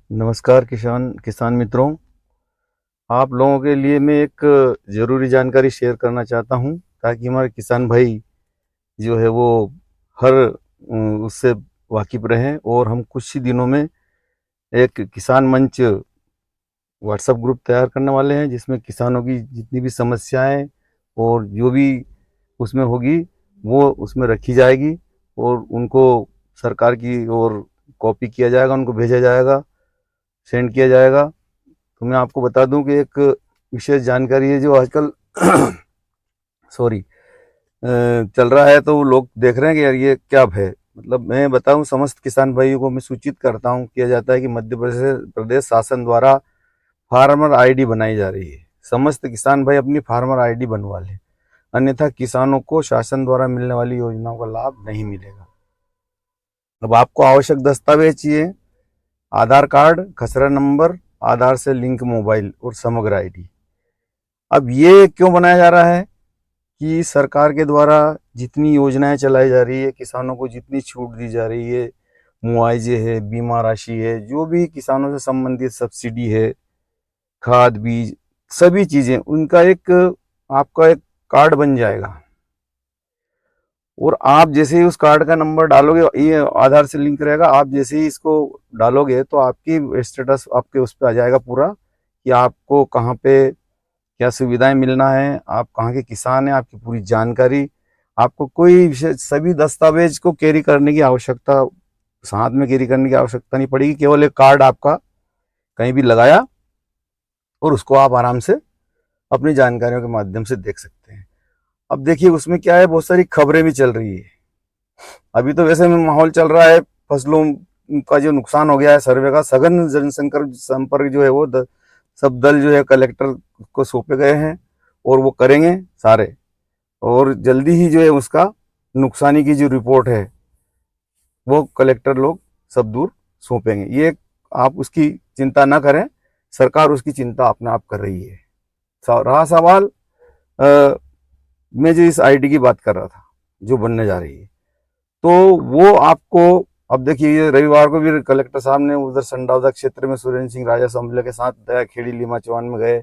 नमस्कार किसान मित्रों। आप लोगों के लिए मैं एक ज़रूरी जानकारी शेयर करना चाहता हूं, ताकि हमारे किसान भाई जो है वो हर उससे वाकिफ रहें। और हम कुछ ही दिनों में एक किसान मंच व्हाट्सएप ग्रुप तैयार करने वाले हैं, जिसमें किसानों की जितनी भी समस्याएं और जो भी उसमें होगी वो उसमें रखी जाएगी, और उनको सरकार की ओर कॉपी किया जाएगा, उनको भेजा जाएगा, सेंड किया जाएगा। तो मैं आपको बता दूं कि एक विशेष जानकारी है जो आजकल सॉरी चल रहा है, तो वो लोग देख रहे हैं कि यार ये क्या है। मतलब मैं बताऊं, समस्त किसान भाइयों को मैं सूचित करता हूं, किया जाता है कि मध्य प्रदेश शासन द्वारा फार्मर आईडी बनाई जा रही है। समस्त किसान भाई अपनी फार्मर आईडी बनवा लें, अन्यथा किसानों को शासन द्वारा मिलने वाली योजनाओं का लाभ नहीं मिलेगा। अब आपको आवश्यक दस्तावेज चाहिए: आधार कार्ड, खसरा नंबर, आधार से लिंक मोबाइल और समग्र आईडी। अब ये क्यों बनाया जा रहा है कि सरकार के द्वारा जितनी योजनाएं चलाई जा रही है, किसानों को जितनी छूट दी जा रही है, मुआवजे है, बीमा राशि है, जो भी किसानों से संबंधित सब्सिडी है, खाद बीज, सभी चीजें उनका एक आपका एक कार्ड बन जाएगा। और आप जैसे ही उस कार्ड का नंबर डालोगे, ये आधार से लिंक रहेगा, आप जैसे ही इसको डालोगे तो आपकी स्टेटस आपके उस पर आ जाएगा पूरा, कि आपको कहाँ पे क्या सुविधाएं मिलना है, आप कहाँ के किसान हैं, आपकी पूरी जानकारी। आपको कोई विशेष सभी दस्तावेज को कैरी करने की आवश्यकता, साथ में कैरी करने की आवश्यकता नहीं पड़ेगी। केवल एक कार्ड आपका कहीं भी लगाया और उसको आप आराम से अपनी जानकारियों के माध्यम से देख सकते हैं। अब देखिए उसमें क्या है, बहुत सारी खबरें भी चल रही है। अभी तो वैसे में माहौल चल रहा है, फसलों का जो नुकसान हो गया है, सर्वे का सघन जनसंपर्क संपर्क जो है वो सब दल जो है कलेक्टर को सौंपे गए हैं, और वो करेंगे सारे। और जल्दी ही जो है उसका नुकसानी की जो रिपोर्ट है वो कलेक्टर लोग सब दूर सौंपेंगे। ये आप उसकी चिंता ना करें, सरकार उसकी चिंता अपने आप कर रही है। रहा सवाल मैं जो इस आईडी की बात कर रहा था जो बनने जा रही है, तो वो आपको, अब देखिए ये रविवार को भी कलेक्टर साहब ने उधर संडावदा क्षेत्र में सुरेंद्र सिंह राजा संभले के साथ दया खेड़ी लीमा चौहान में गए।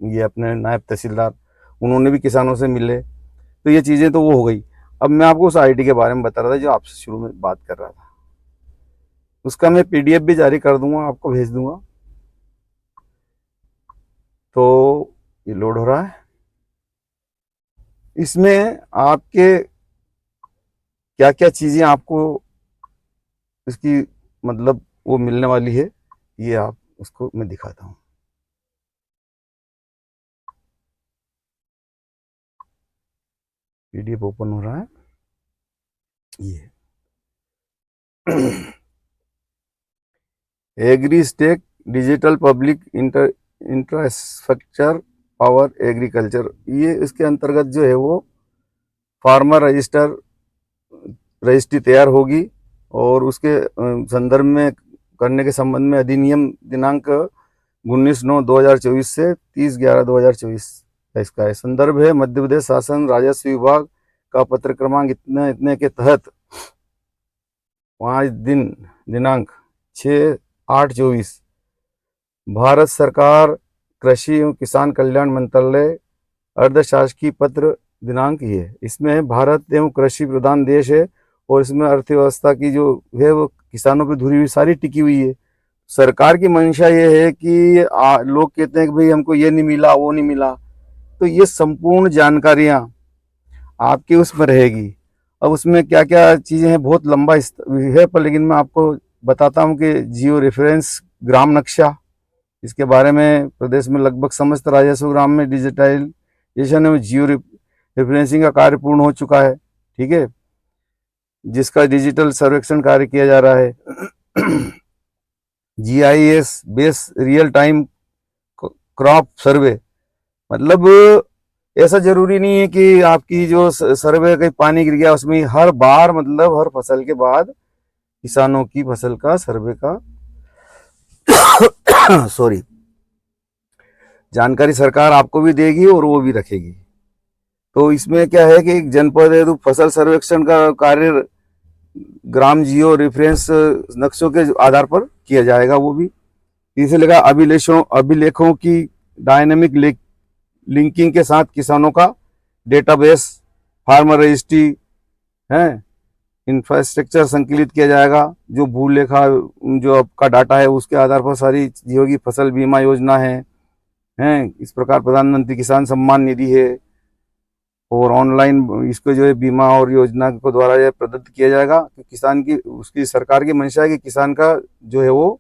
ये अपने नायब तहसीलदार, उन्होंने भी किसानों से मिले। तो ये चीज़ें तो वो हो गई। अब मैं आपको उस आईडी के बारे में बता रहा था जो आपसे शुरू में बात कर रहा था। उसका मैं पीडीएफ भी जारी कर दूंगा, आपको भेज दूंगा। तो ये लोड हो रहा है। इसमें आपके क्या क्या चीज़ें आपको इसकी मतलब वो मिलने वाली है, ये आप उसको मैं दिखाता हूँ। पीडीएफ ओपन हो रहा है ये। Agri stack digital public infrastructure power agriculture, ये इसके अंतर्गत जो है वो फार्मर रजिस्ट्री तैयार होगी, और उसके संदर्भ में करने के संबंध में अधिनियम दिनांक 19/9/2024 से 30/11/2024 का इसका है। संदर्भ है मध्य प्रदेश शासन राजस्व विभाग का पत्र क्रमांक इतने इतने के तहत 5 दिनांक 6/8/24, भारत सरकार कृषि एवं किसान कल्याण मंत्रालय, अर्धशासकीय पत्र दिनांक ये है। इसमें भारत एवं कृषि प्रधान देश है, और इसमें अर्थव्यवस्था की जो है वो किसानों पर धुरी हुई सारी टिकी हुई है। सरकार की मंशा ये है कि लोग कहते हैं कि भाई हमको ये नहीं मिला, वो नहीं मिला, तो ये संपूर्ण जानकारियां आपकी उसमें रहेगी। अब उसमें क्या क्या चीज़ें हैं, बहुत लंबा है, पर लेकिन मैं आपको बताता हूँ कि जियो रेफरेंस ग्राम नक्शा, इसके बारे में प्रदेश में लगभग समस्त राजस्व ग्राम में डिजिटाइजेशन एवं जियो रेफरेंसिंग का कार्य पूर्ण हो चुका है। ठीक है, जिसका डिजिटल सर्वेक्षण कार्य किया जा रहा है। GIS base real time crop survey, मतलब ऐसा जरूरी नहीं है कि आपकी जो सर्वे कहीं पानी गिर गया उसमें हर बार, मतलब हर फसल के बाद किसानों की फसल का सर्वे का सॉरी जानकारी सरकार आपको भी देगी और वो भी रखेगी। तो इसमें क्या है कि जनपद हेतु फसल सर्वेक्षण का कार्य ग्राम जियो रेफरेंस नक्शों के आधार पर किया जाएगा वो भी। तीसरे लगा अभिलेखों की डायनेमिक लिंकिंग के साथ किसानों का डेटाबेस, फार्मर रजिस्ट्री है, इंफ्रास्ट्रक्चर संकलित किया जाएगा। जो भूलेखा जो आपका डाटा है उसके आधार पर सारी चीज़ होगी। फसल बीमा योजना है, इस प्रकार प्रधानमंत्री किसान सम्मान निधि है, और ऑनलाइन इसको जो है बीमा और योजना को द्वारा यह प्रदत्त किया जाएगा। कि किसान की उसकी सरकार की मंशा है कि किसान का जो है वो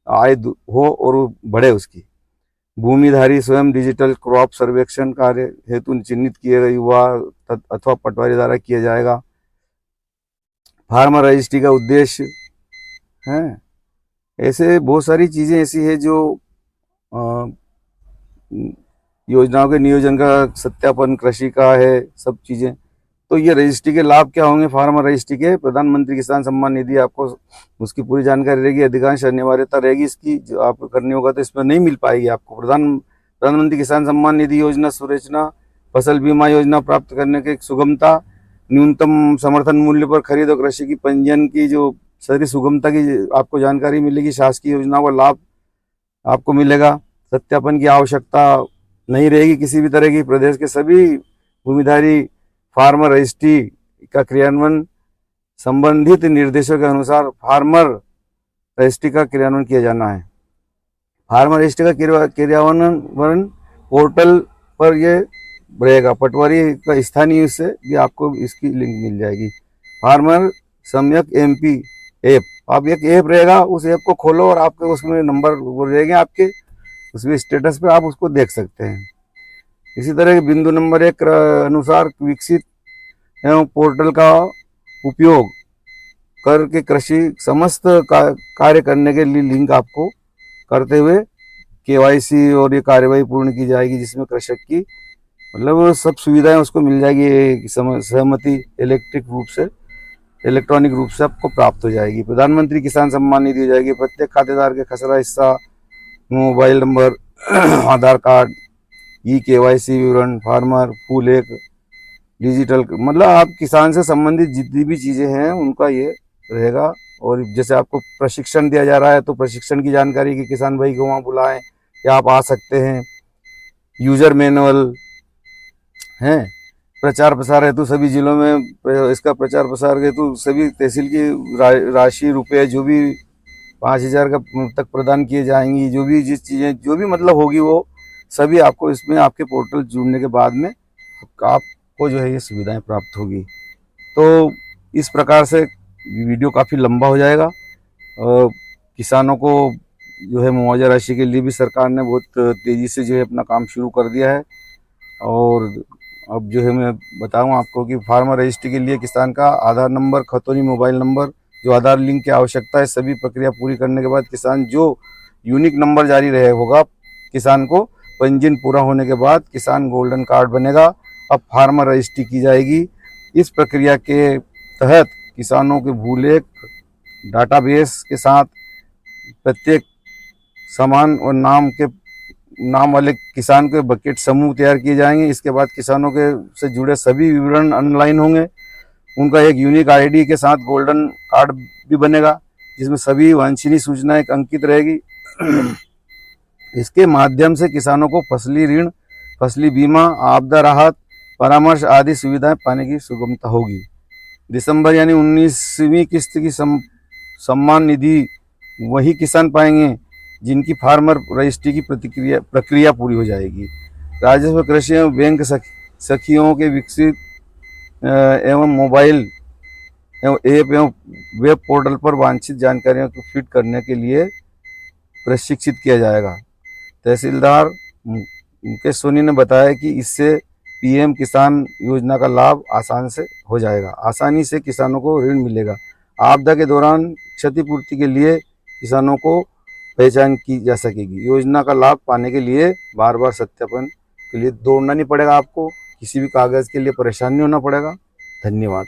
आय हो और वो बढ़े उसकी। भूमिधारी स्वयं डिजिटल क्रॉप सर्वेक्षण कार्य हेतु चिन्हित किए गए युवा अथवा पटवारी द्वारा किया जाएगा। फार्मर रजिस्ट्री का उद्देश्य है, ऐसे बहुत सारी चीज़ें ऐसी है जो योजनाओं के नियोजन का सत्यापन कृषि का है, सब चीज़ें। तो ये रजिस्ट्री के लाभ क्या होंगे? फार्मर रजिस्ट्री के प्रधानमंत्री किसान सम्मान निधि आपको उसकी पूरी जानकारी रहेगी। अधिकांश अनिवार्यता रहेगी इसकी, जो आपको करनी होगा तो इसमें नहीं मिल पाएगी आपको। प्रधानमंत्री किसान सम्मान निधि योजना संरचना, फसल बीमा योजना प्राप्त करने की सुगमता, न्यूनतम समर्थन मूल्य पर खरीद और कृषि की पंजीयन की जो सारी सुगमता की आपको जानकारी मिलेगी। शासकीय योजनाओं का लाभ आपको मिलेगा। सत्यापन की आवश्यकता नहीं रहेगी किसी भी तरह की। प्रदेश के सभी भूमिधारी फार्मर रजिस्ट्री का क्रियान्वयन संबंधित निर्देशों के अनुसार फार्मर रजिस्ट्री का क्रियान्वयन किया जाना है। फार्मर रजिस्ट्री का क्रियान्वयन पोर्टल पर ये रहेगा। पटवारी का स्थानीय से भी आपको इसकी लिंक मिल जाएगी। फार्मर सम्यक MP ऐप, आप एक ऐप रहेगा, उस ऐप को खोलो और आपके उसमें नंबर वो रहेंगे आपके, उसमें स्टेटस पे आप उसको देख सकते हैं। इसी तरह के बिंदु नंबर 1 अनुसार विकसित एवं पोर्टल का उपयोग करके कृषि समस्त कार्य करने के लिए लिंक आपको करते हुए KYC और ये कार्यवाही पूर्ण की जाएगी, जिसमें कृषक की मतलब सब सुविधाएं उसको मिल जाएगी। सहमति इलेक्ट्रॉनिक रूप से आपको प्राप्त हो जाएगी। प्रधानमंत्री किसान सम्मान निधि हो जाएगी। प्रत्येक खातेदार के खसरा हिस्सा, मोबाइल नंबर, आधार कार्ड, KYC विवरण, फार्मर फुल एक डिजिटल, मतलब आप किसान से संबंधित जितनी भी चीज़ें हैं उनका ये रहेगा। और जैसे आपको प्रशिक्षण दिया जा रहा है तो प्रशिक्षण की जानकारी कि किसान भाई को वहाँ बुलाएं या आप आ सकते हैं। यूजर मैनुअल है, प्रचार प्रसार हेतु सभी जिलों में इसका प्रचार प्रसार हेतु सभी तहसील की राशि रुपये जो भी 5,000 का तक प्रदान किए जाएंगी। जो भी जिस चीज़ें जो भी मतलब होगी वो सभी आपको इसमें आपके पोर्टल जुड़ने के बाद में आपको जो है ये सुविधाएं प्राप्त होगी। तो इस प्रकार से वीडियो काफ़ी लंबा हो जाएगा। किसानों को जो है मुआवजा राशि के लिए भी सरकार ने बहुत तेज़ी से जो है अपना काम शुरू कर दिया है। और अब जो है मैं बताऊं आपको कि फार्मर रजिस्ट्री के लिए किसान का आधार नंबर, खतौनी मोबाइल नंबर, जो आधार लिंक की आवश्यकता है, सभी प्रक्रिया पूरी करने के बाद किसान जो यूनिक नंबर जारी रहे होगा किसान को, पंजीयन पूरा होने के बाद किसान गोल्डन कार्ड बनेगा। अब फार्मर रजिस्ट्री की जाएगी। इस प्रक्रिया के तहत किसानों के भूलेख डाटाबेस के साथ प्रत्येक समान और नाम वाले किसान के बकेट समूह तैयार किए जाएंगे। इसके बाद किसानों के से जुड़े सभी विवरण ऑनलाइन होंगे। उनका एक यूनिक ID के साथ गोल्डन कार्ड भी बनेगा, जिसमें सभी वांछनीय सूचनाएं अंकित रहेगी। इसके माध्यम से किसानों को फसली ऋण, फसली बीमा, आपदा राहत, परामर्श आदि सुविधाएं पाने की सुगमता होगी। दिसंबर यानी 19वीं किस्त की सम्मान निधि वही किसान पाएंगे जिनकी फार्मर रजिस्ट्री की प्रक्रिया पूरी हो जाएगी। राजस्व कृषि एवं बैंक सखियों के विकसित एवं मोबाइल एवं ऐप एवं वेब पोर्टल पर वांछित जानकारियों को फिट करने के लिए प्रशिक्षित किया जाएगा। तहसीलदार मुकेश सोनी ने बताया कि इससे PM किसान योजना का लाभ आसान से हो जाएगा। आसानी से किसानों को ऋण मिलेगा। आपदा के दौरान क्षतिपूर्ति के लिए किसानों को पहचान की जा सकेगी। योजना का लाभ पाने के लिए बार बार सत्यापन के लिए दौड़ना नहीं पड़ेगा, आपको किसी भी कागज़ के लिए परेशान नहीं होना पड़ेगा। धन्यवाद।